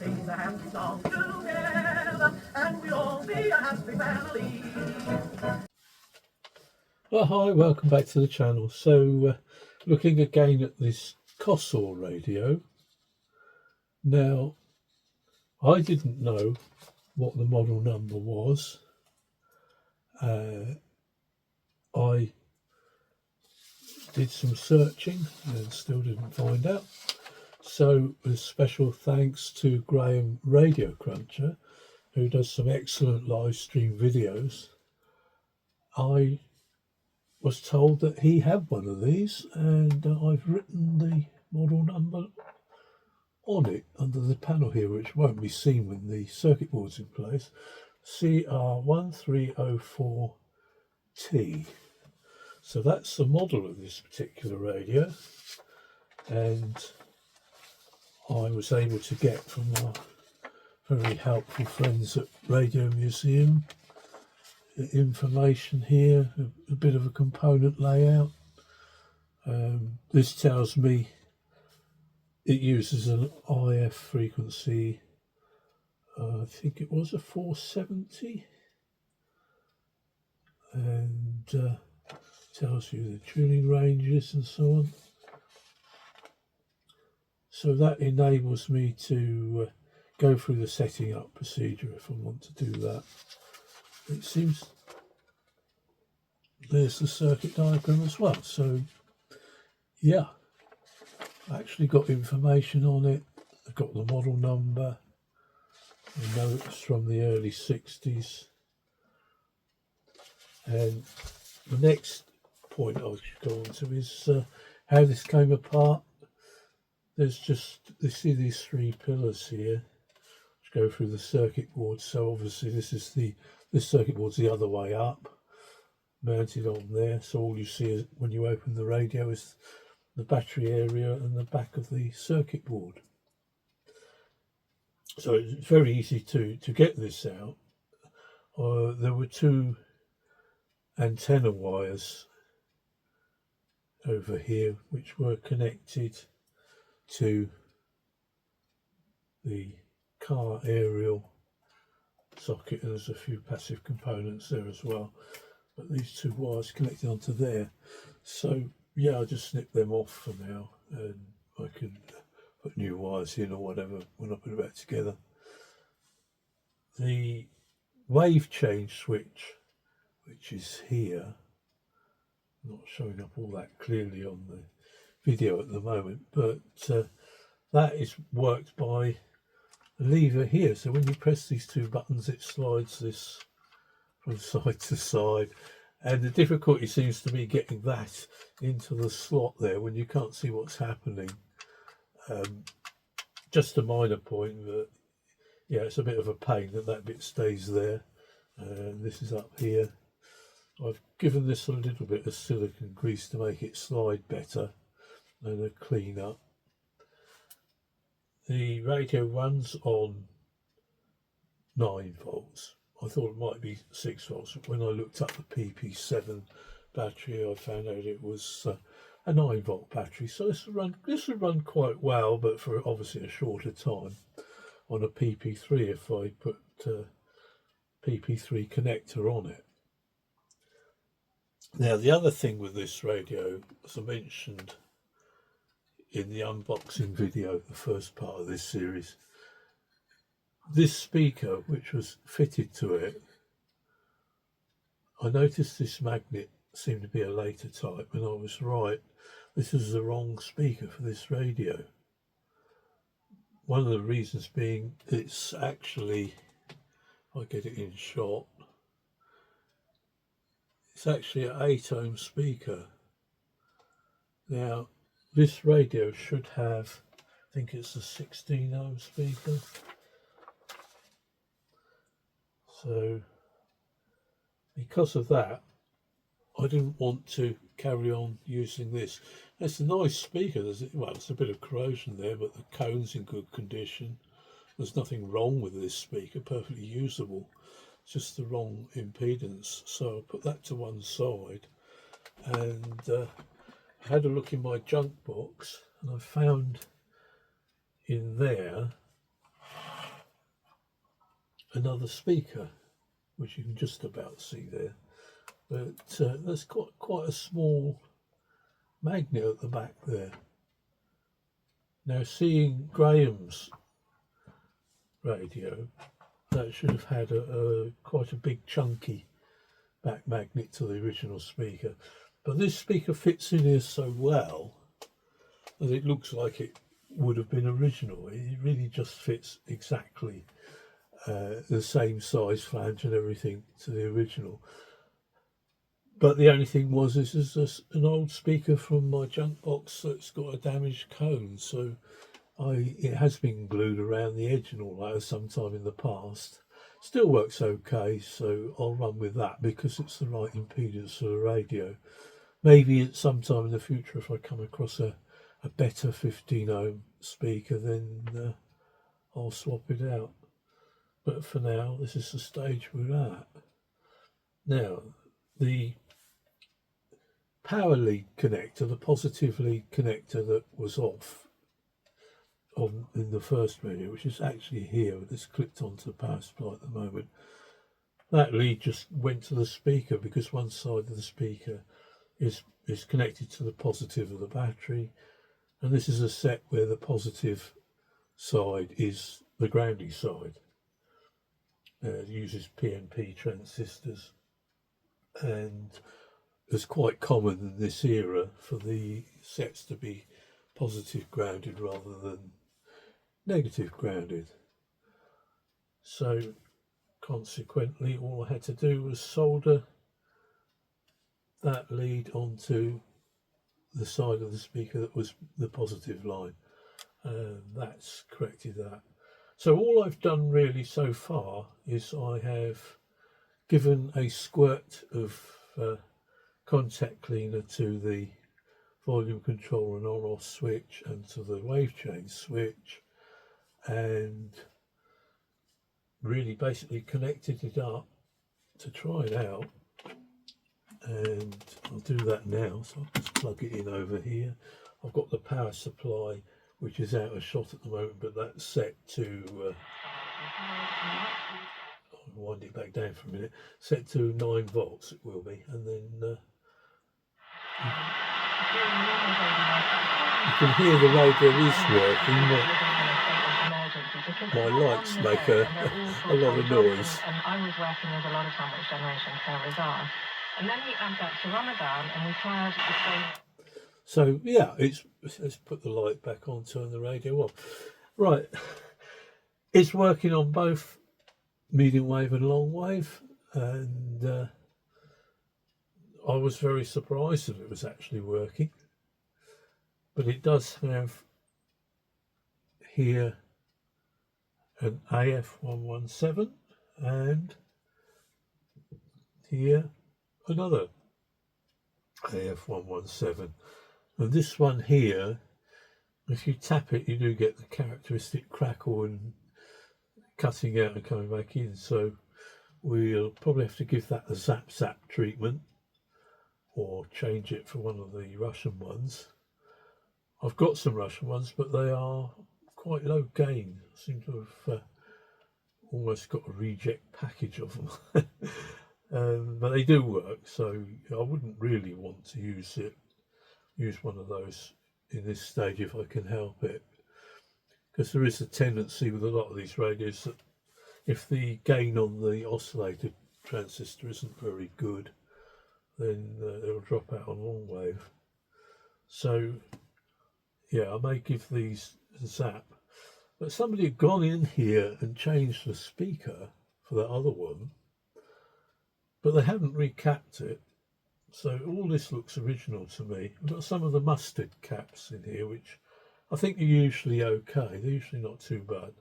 sing a happy song together, and we'll all be a happy family. Well, hi, welcome back to the channel. So, looking again at this Cossor radio. Now, I didn't know what the model number was. I did some searching and still didn't find out. So, a special thanks to Graham Radio Cruncher, who does some excellent live stream videos. I was told that he had one of these, and I've written the model number on it under the panel here, which won't be seen when the circuit board's in place. CR1304T. So that's the model of this particular radio, and I was able to get from our very helpful friends at Radio Museum information here, a bit of a component layout. This tells me it uses an IF frequency, I think it was a 470, and tells you the tuning ranges and so on. So that enables me to go through the setting up procedure if I want to do that. It seems there's the circuit diagram as well. So yeah, I actually got information on it. I've got the model number. I know it's from the early 60s. And the next point I should go on to is how this came apart. There's just, you see these three pillars here which go through the circuit board. So obviously this circuit board's the other way up, mounted on there. So all you see is, when you open the radio, is the battery area and the back of the circuit board. So it's very easy to get this out. There were two antenna wires over here which were connected to the car aerial socket, and there's a few passive components there as well, but these two wires connected onto there. So yeah, I just snip them off for now, and I can put new wires in or whatever when I put it back together. The wave change switch, which is here, not showing up all that clearly on the video at the moment, but that is worked by a lever here. So when you press these two buttons, it slides this from side to side, and the difficulty seems to be getting that into the slot there when you can't see what's happening. Just a minor point, but yeah, it's a bit of a pain that bit stays there. This is up here. I've given this a little bit of silicone grease to make it slide better and a clean up. The radio runs on 9 volts. I thought it might be 6 volts, but when I looked up the PP7 battery, I found out it was a 9 volt battery. So this would run quite well, but for obviously a shorter time on a PP3 if I put PP3 connector on it. Now the other thing with this radio, as I mentioned in the unboxing video, the first part of this series, this speaker which was fitted to it, I noticed this magnet seemed to be a later type, and I was right. This is the wrong speaker for this radio. One of the reasons being it's actually, if I get it in shot, it's actually an 8 ohm speaker. Now this radio should have, I think it's a 16 ohm speaker. So because of that, I didn't want to carry on using this. It's a nice speaker. It's a bit of corrosion there, but the cone's in good condition. There's nothing wrong with this speaker, perfectly usable. It's just the wrong impedance. So I put that to one side, and I had a look in my junk box, and I found in there another speaker, which you can just about see there. But there's quite a small magnet at the back there. Now, seeing Graham's radio, that should have had quite a big chunky back magnet to the original speaker. But this speaker fits in here so well that it looks like it would have been original. It really just fits exactly the same size flange and everything to the original. But the only thing was, this is an old speaker from my junk box that's got a damaged cone, so it has been glued around the edge and all that sometime in the past. Still works okay, so I'll run with that because it's the right impedance for the radio. Maybe at some time in the future, if I come across a better 15 ohm speaker, then I'll swap it out. But for now, this is the stage we're at. Now, the power lead connector, the positive lead connector that was off in the first radio, which is actually here, it's clipped onto the power supply at the moment. That lead just went to the speaker because one side of the speaker is connected to the positive of the battery, and this is a set where the positive side is the grounding side. It uses PNP transistors, and it's quite common in this era for the sets to be positive grounded rather than negative grounded. So consequently, all I had to do was solder that lead onto the side of the speaker that was the positive line, and that's corrected that. So all I've done really so far is I have given a squirt of contact cleaner to the volume control and on-off switch and to the wave change switch, and really basically connected it up to try it out. And I'll do that now, so I'll just plug it in over here. I've got the power supply, which is out of shot at the moment, but that's set to I'll wind it back down for a minute, set to 9 volts it will be, and then you can hear the radio is working, but my lights make a lot of noise. And I was working with a lot of sandwich generation servers on. And then we add that to Ramadan and we tried the same. So yeah, let's put the light back on, turn the radio off. Right, it's working on both medium wave and long wave, and I was very surprised that it was actually working. But it does have here an AF117 and here another AF117. And this one here, if you tap it, you do get the characteristic crackle and cutting out and coming back in. So we'll probably have to give that a zap treatment or change it for one of the Russian ones. I've got some Russian ones, but they are quite low gain. I seem to have almost got a reject package of them. But they do work, so I wouldn't really want to use one of those in this stage if I can help it, because there is a tendency with a lot of these radios that if the gain on the oscillator transistor isn't very good, then it'll drop out on long wave. So yeah, I may give these a zap. But somebody had gone in here and changed the speaker for that other one, but they haven't recapped it. So all this looks original to me. I've got some of the mustard caps in here, which I think are usually okay. They're usually not too bad.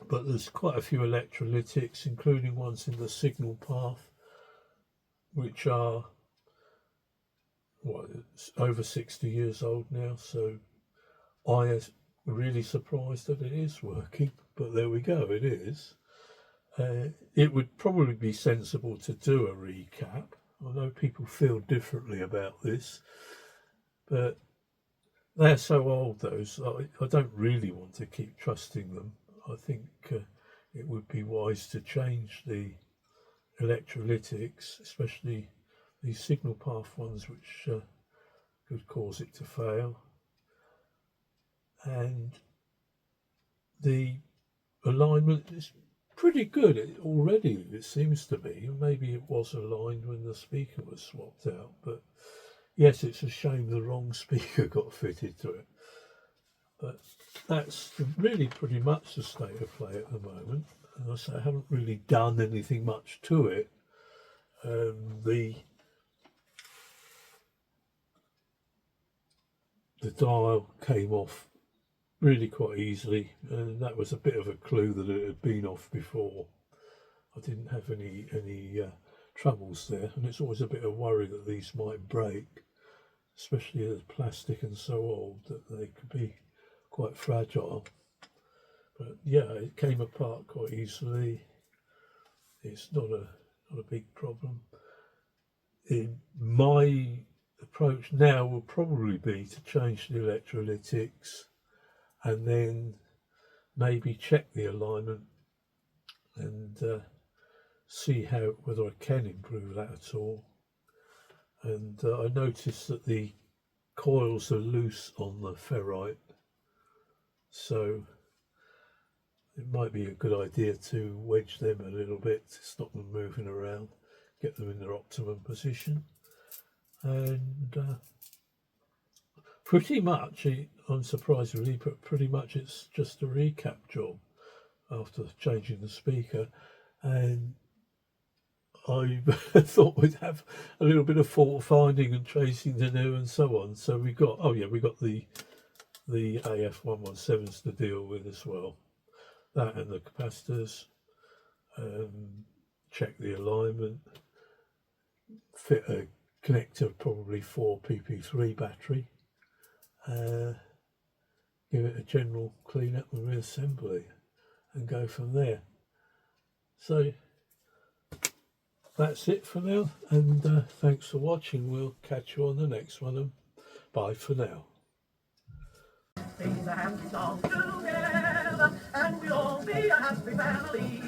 But there's quite a few electrolytics, including ones in the signal path, which are it's over 60 years old now. So I am really surprised that it is working. But there we go, it is. It would probably be sensible to do a recap. I know people feel differently about this, but they're so old, those. I don't really want to keep trusting them. I think it would be wise to change the electrolytics, especially these signal path ones, which could cause it to fail. And the alignment is pretty good already, it seems to be. Maybe it was aligned when the speaker was swapped out, but yes, it's a shame the wrong speaker got fitted to it. But that's really pretty much the state of play at the moment. And I say I haven't really done anything much to it. The dial came off really quite easily, and that was a bit of a clue that it had been off before. I didn't have any troubles there, and it's always a bit of worry that these might break, especially as plastic and so old that they could be quite fragile. But yeah, it came apart quite easily. It's not a big problem. My approach now will probably be to change the electrolytics and then maybe check the alignment and see whether I can improve that at all. And I noticed that the coils are loose on the ferrite, so it might be a good idea to wedge them a little bit to stop them moving around, get them in their optimum position. And pretty much, unsurprisingly, but pretty much it's just a recap job after changing the speaker. And I thought we'd have a little bit of fault finding and tracing to do and so on. So we got the AF117s to deal with as well. That and the capacitors, check the alignment, fit a connector probably for PP3 battery, give it a general clean up and reassembly and go from there. So that's it for now, and thanks for watching. We'll catch you on the next one, and bye for now. Things are happy all together, and we'll all be a happy family.